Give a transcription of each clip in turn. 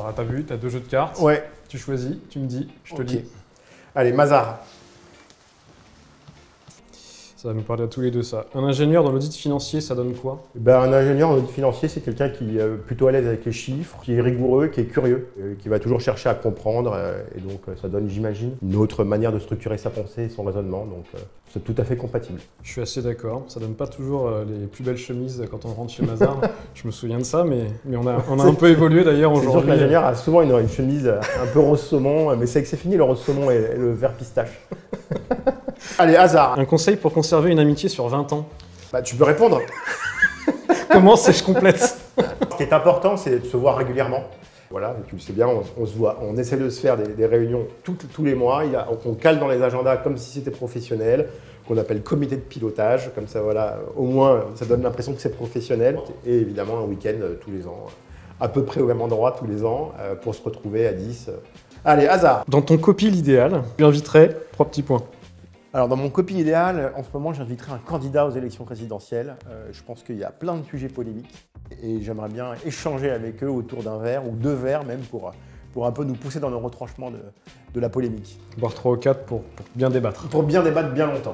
Alors, t'as vu, t'as 2 jeux de cartes. Ouais. Tu choisis, tu me dis, je te Ok. dis. Allez, Mazar. Ça va nous parler à tous les deux, ça. Un ingénieur dans l'audit financier, ça donne quoi? Ben, un ingénieur en audit financier, c'est quelqu'un qui est plutôt à l'aise avec les chiffres, qui est rigoureux, qui est curieux, qui va toujours chercher à comprendre. Et donc, ça donne, j'imagine, une autre manière de structurer sa pensée et son raisonnement. Donc, c'est tout à fait compatible. Je suis assez d'accord. Ça donne pas toujours les plus belles chemises quand on rentre chez Mazar. Je me souviens de ça, mais on a un peu évolué d'ailleurs C'est sûr que aujourd'hui. l'ingénieur a souvent une chemise un peu rose saumon, mais c'est que c'est fini le rose saumon et le vert pistache. Allez, hasard. Un conseil pour conserver une amitié sur 20 ans. Bah, tu peux répondre. Comment c'est je complète? Ce qui est important, c'est de se voir régulièrement. Voilà, et tu le sais bien, on se voit, on essaie de se faire des réunions tous les mois. On cale dans les agendas comme si c'était professionnel, qu'on appelle comité de pilotage. Comme ça, voilà, au moins, ça donne l'impression que c'est professionnel. Et évidemment, un week-end tous les ans, à peu près au même endroit tous les ans, pour se retrouver à 10. Allez, hasard. Dans ton copie l'idéal, tu inviterais 3 petits points. Alors, dans mon copie idéal, en ce moment, j'inviterai un candidat aux élections présidentielles. Je pense qu'il y a plein de sujets polémiques et j'aimerais bien échanger avec eux autour d'un verre ou 2 verres même pour un peu nous pousser dans le retranchement de la polémique. Voire 3 ou 4 pour bien débattre. Pour bien débattre bien longtemps.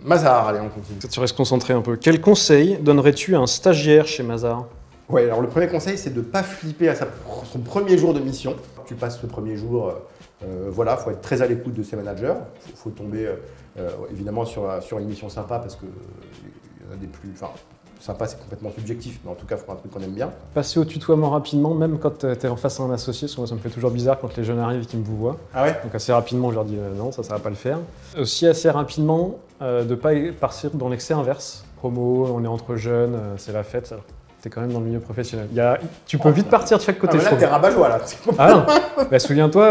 Mazar, allez, on continue. Tu restes concentré un peu. Quel conseil donnerais-tu à un stagiaire chez Mazar? Ouais, alors le premier conseil, c'est de ne pas flipper à son premier jour de mission. Tu passes ce premier jour, voilà, il faut être très à l'écoute de ses managers. Il faut tomber évidemment sur une mission sympa parce que il y en a des plus. Enfin, sympa, c'est complètement subjectif, mais en tout cas, il faut un truc qu'on aime bien. Passer au tutoiement rapidement, même quand tu es en face à un associé, parce que moi ça me fait toujours bizarre quand les jeunes arrivent et qu'ils me vous voient. Ah ouais? Donc assez rapidement, je leur dis non, ça va pas le faire. Aussi assez rapidement, de ne pas partir dans l'excès inverse. Promo, on est entre jeunes, c'est la fête. T'es quand même dans le milieu professionnel. Tu peux vite partir de chaque côté. Ah, là, t'es rabat-joie, là. Ah non, bah, souviens-toi,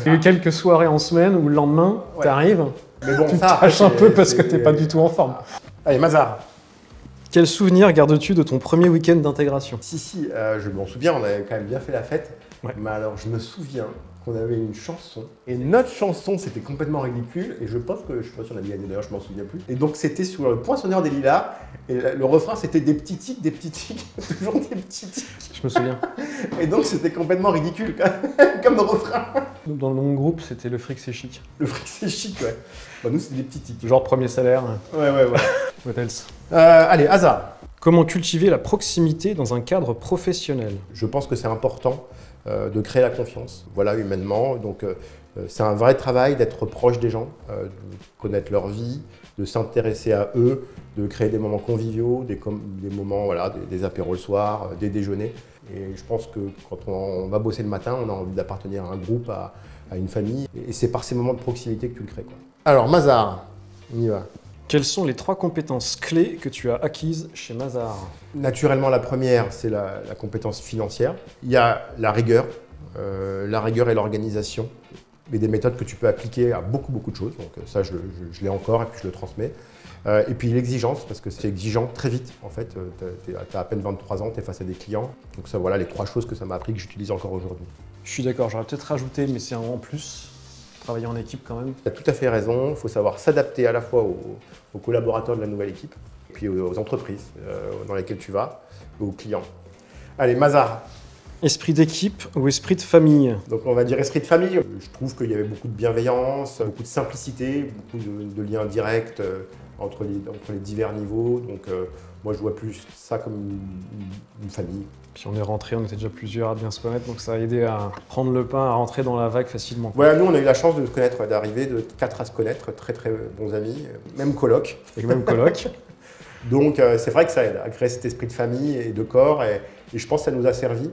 il y a eu quelques soirées en semaine où le lendemain, Ouais. t'arrives, Mais bon, tu te ça, tâches un peu parce que t'es pas du tout en forme. Allez, Mazar. Quel souvenir gardes-tu de ton premier week-end d'intégration? Si, je m'en souviens, on avait quand même bien fait la fête. Ouais. Mais alors, je me souviens qu'on avait une chanson. Et notre chanson, c'était complètement ridicule. Et je pense que, je sais pas si on a gagné d'ailleurs, je m'en souviens plus. Et donc, c'était sur le poinçonneur des lilas. Et le refrain, c'était des petits tics, toujours des petits tics. Je me souviens. Et donc, c'était complètement ridicule comme refrain. Dans mon groupe, c'était le fric c'est chic. Le fric, c'est chic, ouais. Bah, nous, c'était des petits tics. Genre premier salaire, Ouais. what else? Allez, hasard. Comment cultiver la proximité dans un cadre professionnel? Je pense que c'est important de créer la confiance, voilà, humainement. Donc, c'est un vrai travail d'être proche des gens, de connaître leur vie, de s'intéresser à eux, de créer des moments conviviaux, des moments, voilà, des apéros le soir, des déjeuners. Et je pense que quand on va bosser le matin, on a envie d'appartenir à un groupe, à une famille. Et c'est par ces moments de proximité que tu le crées, quoi. Alors, Mazar, on y va. Quelles sont les 3 compétences clés que tu as acquises chez Mazar? Naturellement, la première, c'est la compétence financière. Il y a la rigueur et l'organisation, mais des méthodes que tu peux appliquer à beaucoup de choses. Donc ça, je l'ai encore et puis je le transmets. Et puis l'exigence, parce que c'est exigeant très vite. En fait, tu as à peine 23 ans, tu es face à des clients. Donc ça, voilà les 3 choses que ça m'a appris, que j'utilise encore aujourd'hui. Je suis d'accord, j'aurais peut-être rajouté, mais c'est un en plus. Travailler en équipe quand même. Tu as tout à fait raison, il faut savoir s'adapter à la fois aux collaborateurs de la nouvelle équipe, puis aux entreprises dans lesquelles tu vas, aux clients. Allez, Mazar. Esprit d'équipe ou esprit de famille? Donc on va dire esprit de famille. Je trouve qu'il y avait beaucoup de bienveillance, beaucoup de simplicité, beaucoup de liens directs entre les divers niveaux. Donc moi je vois plus ça comme une famille. Puis on est rentré, on était déjà plusieurs à bien se connaître, donc ça a aidé à prendre le pas, à rentrer dans la vague facilement. Voilà, nous on a eu la chance de se connaître, d'arriver de 4 à se connaître, très bons amis, même coloc. Et même coloc. Donc c'est vrai que ça aide à créer cet esprit de famille et de corps, et je pense que ça nous a servi.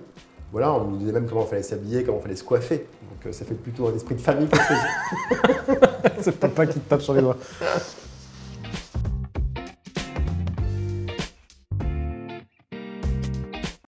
Voilà, on nous disait même comment il fallait s'habiller, comment il fallait se coiffer. Donc ça fait plutôt un esprit de famille quelque chose. C'est papa qui te tape sur les doigts.